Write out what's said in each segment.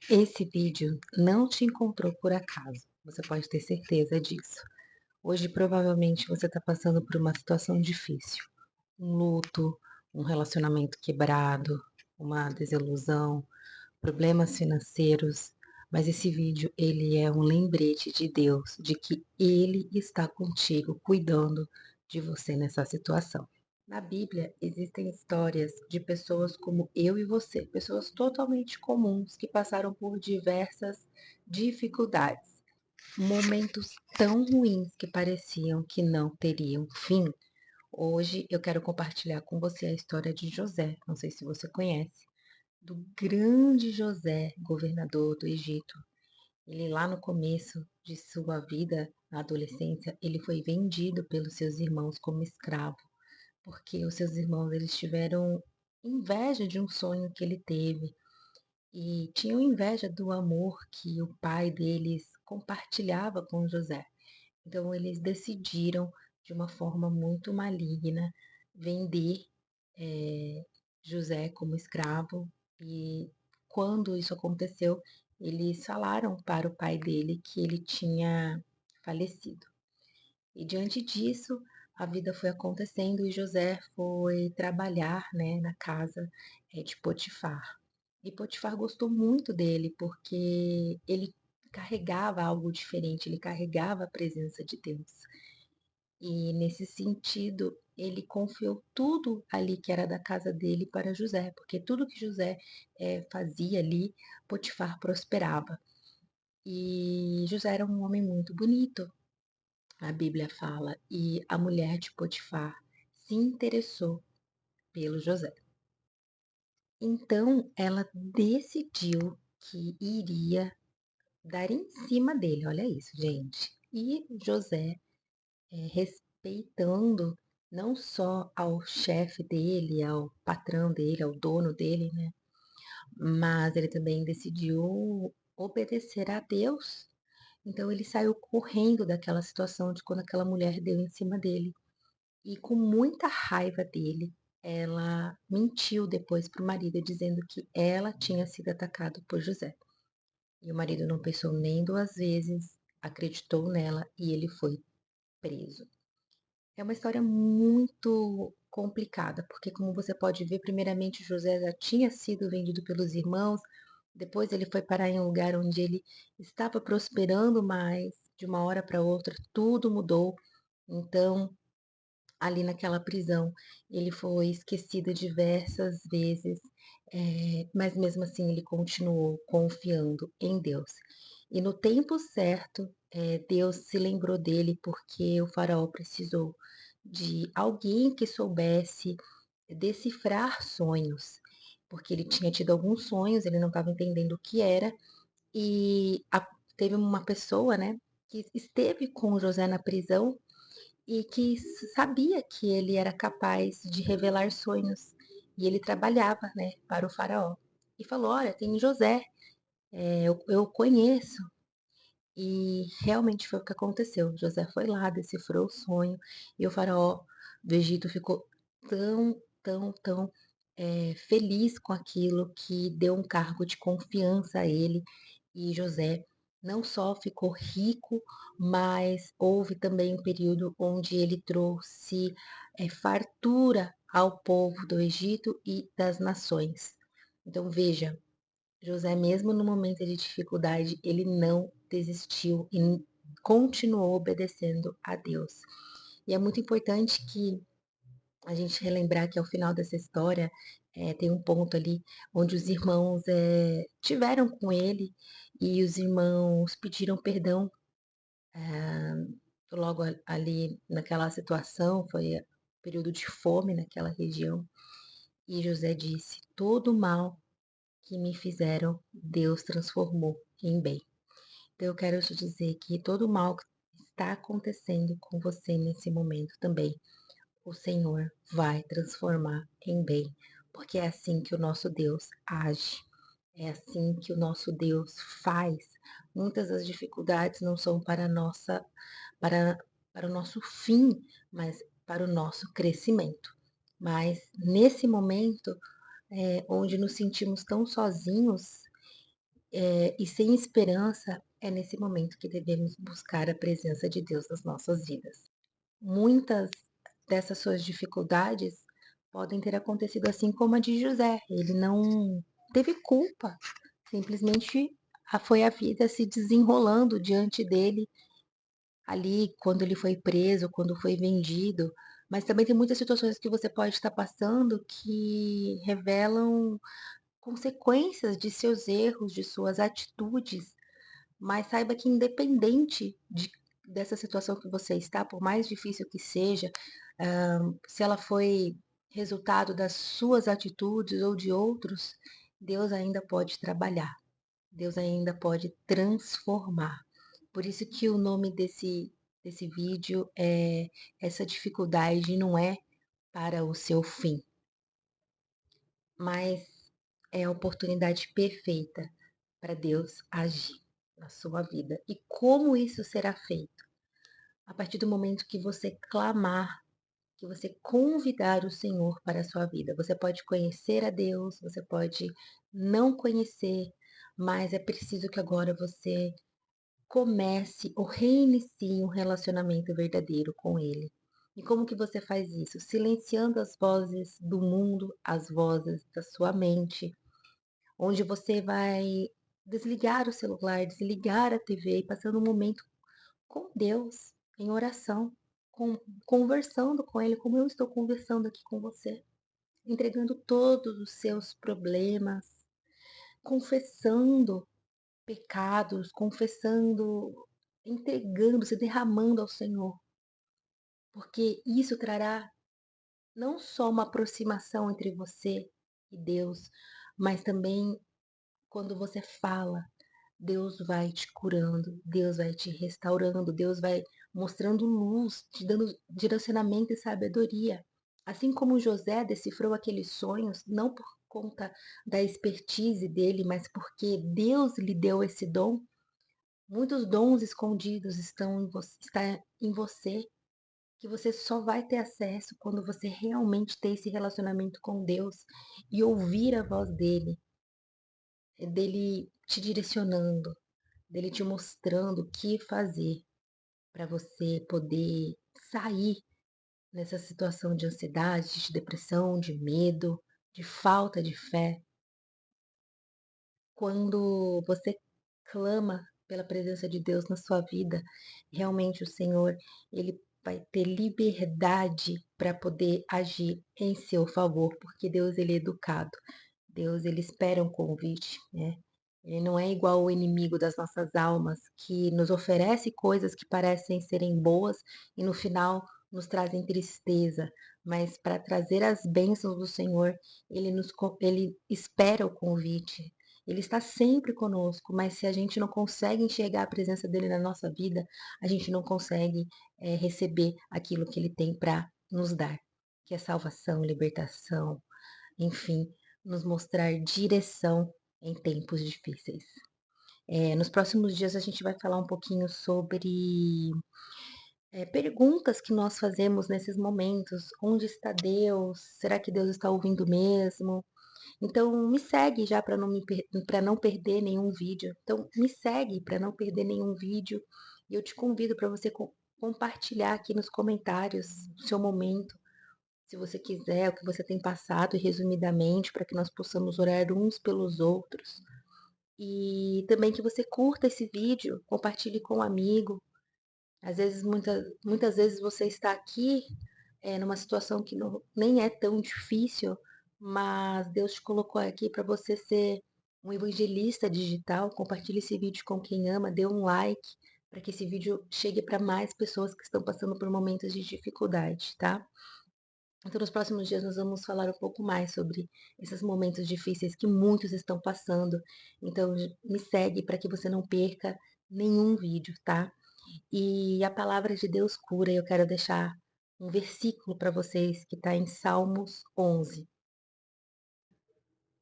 Esse vídeo não te encontrou por acaso, você pode ter certeza disso. Hoje, provavelmente, você está passando por uma situação difícil, um luto, um relacionamento quebrado, uma desilusão, problemas financeiros, mas esse vídeo ele é um lembrete de Deus de que Ele está contigo, cuidando de você nessa situação. Na Bíblia existem histórias de pessoas como eu e você, pessoas totalmente comuns que passaram por diversas dificuldades, momentos tão ruins que pareciam que não teriam fim. Hoje eu quero compartilhar com você a história de José. Não sei se você conhece, do grande José, governador do Egito. Ele lá no começo de sua vida, na adolescência, ele foi vendido pelos seus irmãos como escravo, porque os seus irmãos eles tiveram inveja de um sonho que ele teve e tinham inveja do amor que o pai deles compartilhava com José. Então eles decidiram, de uma forma muito maligna, vender José como escravo. E quando isso aconteceu, eles falaram para o pai dele que ele tinha falecido. E diante disso, a vida foi acontecendo e José foi trabalhar, né, na casa de Potifar. E Potifar gostou muito dele porque ele carregava algo diferente, ele carregava a presença de Deus. E nesse sentido, ele confiou tudo ali que era da casa dele para José, porque tudo que José fazia ali, Potifar prosperava. E José era um homem muito bonito, a Bíblia fala, e a mulher de Potifar se interessou pelo José. Então ela decidiu que iria dar em cima dele, olha isso, gente. E José, respeitando não só ao chefe dele, ao patrão dele, ao dono dele, né? Mas ele também decidiu obedecer a Deus. Então ele saiu correndo daquela situação de quando aquela mulher deu em cima dele. E com muita raiva dele, ela mentiu depois para o marido, dizendo que ela tinha sido atacada por José. E o marido não pensou nem duas vezes, acreditou nela e ele foi preso. É uma história muito complicada, porque como você pode ver, primeiramente José já tinha sido vendido pelos irmãos, depois ele foi parar em um lugar onde ele estava prosperando mais, de uma hora para outra tudo mudou. Então, ali naquela prisão, ele foi esquecido diversas vezes, mas mesmo assim ele continuou confiando em Deus. E no tempo certo, Deus se lembrou dele porque o faraó precisou de alguém que soubesse decifrar sonhos, porque ele tinha tido alguns sonhos, ele não estava entendendo o que era, e teve uma pessoa, né, que esteve com José na prisão e que sabia que ele era capaz de revelar sonhos. E ele trabalhava, né, para o faraó. E falou: Olha, tem José, eu conheço. E realmente foi o que aconteceu. José foi lá, decifrou o sonho, e o faraó do Egito ficou tão feliz com aquilo que deu um cargo de confiança a ele. E José não só ficou rico, mas houve também um período onde ele trouxe fartura ao povo do Egito e das nações. Então veja, José, mesmo no momento de dificuldade, ele não desistiu e continuou obedecendo a Deus. E é muito importante que a gente relembrar que ao final dessa história tem um ponto ali onde os irmãos tiveram com ele e os irmãos pediram perdão logo ali naquela situação, foi período de fome naquela região. E José disse: todo o mal que me fizeram, Deus transformou em bem. Então eu quero te dizer que todo o mal que está acontecendo com você nesse momento também, o Senhor vai transformar em bem, porque é assim que o nosso Deus age, é assim que o nosso Deus faz. Muitas das dificuldades não são para, para o nosso fim, mas para o nosso crescimento. Mas nesse momento, onde nos sentimos tão sozinhos, e sem esperança, é nesse momento que devemos buscar a presença de Deus nas nossas vidas. Muitas dessas suas dificuldades podem ter acontecido assim como a de José. Ele não teve culpa, simplesmente foi a vida se desenrolando diante dele ali quando ele foi preso, quando foi vendido. Mas também tem muitas situações que você pode estar passando que revelam consequências de seus erros, de suas atitudes, mas saiba que independente dessa situação que você está, por mais difícil que seja, se ela foi resultado das suas atitudes ou de outros, Deus ainda pode trabalhar, Deus ainda pode transformar. Por isso que o nome desse vídeo é Essa dificuldade não é para o seu fim, mas é a oportunidade perfeita para Deus agir na sua vida. E como isso será feito? A partir do momento que você clamar, que você convidar o Senhor para a sua vida. Você pode conhecer a Deus, você pode não conhecer, mas é preciso que agora você comece ou reinicie um relacionamento verdadeiro com Ele. E como que você faz isso? Silenciando as vozes do mundo, as vozes da sua mente, onde você vai desligar o celular, desligar a TV e passando um momento com Deus, em oração, conversando com Ele, como eu estou conversando aqui com você, entregando todos os seus problemas, confessando pecados, confessando, entregando, se derramando ao Senhor, porque isso trará não só uma aproximação entre você e Deus, mas também quando você fala, Deus vai te curando, Deus vai te restaurando, Deus vai mostrando luz, te dando direcionamento e sabedoria. Assim como José decifrou aqueles sonhos, não por conta da expertise dele, mas porque Deus lhe deu esse dom. Muitos dons escondidos está em você, que você só vai ter acesso quando você realmente ter esse relacionamento com Deus e ouvir a voz dele, dele te direcionando, dele te mostrando o que fazer para você poder sair nessa situação de ansiedade, de depressão, de medo, de falta de fé. Quando você clama pela presença de Deus na sua vida, realmente o Senhor, ele vai ter liberdade para poder agir em seu favor, porque Deus ele é educado. Deus ele espera um convite, né? Ele não é igual o inimigo das nossas almas, que nos oferece coisas que parecem serem boas e no final nos trazem tristeza, mas para trazer as bênçãos do Senhor, ele espera o convite. Ele está sempre conosco, mas se a gente não consegue enxergar a presença dele na nossa vida, a gente não consegue receber aquilo que ele tem para nos dar, que é salvação, libertação, enfim, nos mostrar direção em tempos difíceis. Nos próximos dias a gente vai falar um pouquinho sobre perguntas que nós fazemos nesses momentos. Onde está Deus? Será que Deus está ouvindo mesmo? Então me segue já para não perder nenhum vídeo. Então me segue para não perder nenhum vídeo. E eu te convido para você compartilhar aqui nos comentários o seu momento, se você quiser, o que você tem passado, resumidamente, para que nós possamos orar uns pelos outros. E também que você curta esse vídeo, compartilhe com um amigo. Às vezes, muitas vezes você está aqui numa situação que nem é tão difícil, mas Deus te colocou aqui para você ser um evangelista digital. Compartilhe esse vídeo com quem ama, dê um like para que esse vídeo chegue para mais pessoas que estão passando por momentos de dificuldade, tá? Então, nos próximos dias, nós vamos falar um pouco mais sobre esses momentos difíceis que muitos estão passando. Então, me segue para que você não perca nenhum vídeo, tá? E a palavra de Deus cura. Eu quero deixar um versículo para vocês que está em Salmos 11.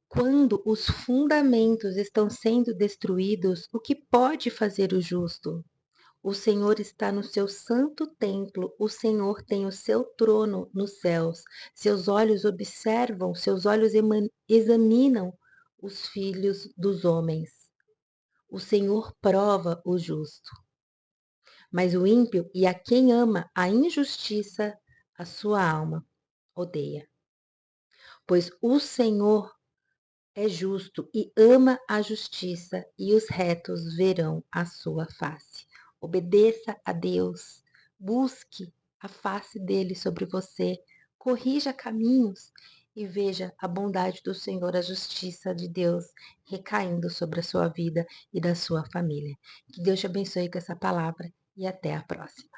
Quando os fundamentos estão sendo destruídos, o que pode fazer o justo? O Senhor está no seu santo templo, o Senhor tem o seu trono nos céus. Seus olhos observam, seus olhos examinam os filhos dos homens. O Senhor prova o justo, mas o ímpio e a quem ama a injustiça, a sua alma odeia. Pois o Senhor é justo e ama a justiça, e os retos verão a sua face. Obedeça a Deus, busque a face dele sobre você, corrija caminhos e veja a bondade do Senhor, a justiça de Deus recaindo sobre a sua vida e da sua família. Que Deus te abençoe com essa palavra e até a próxima.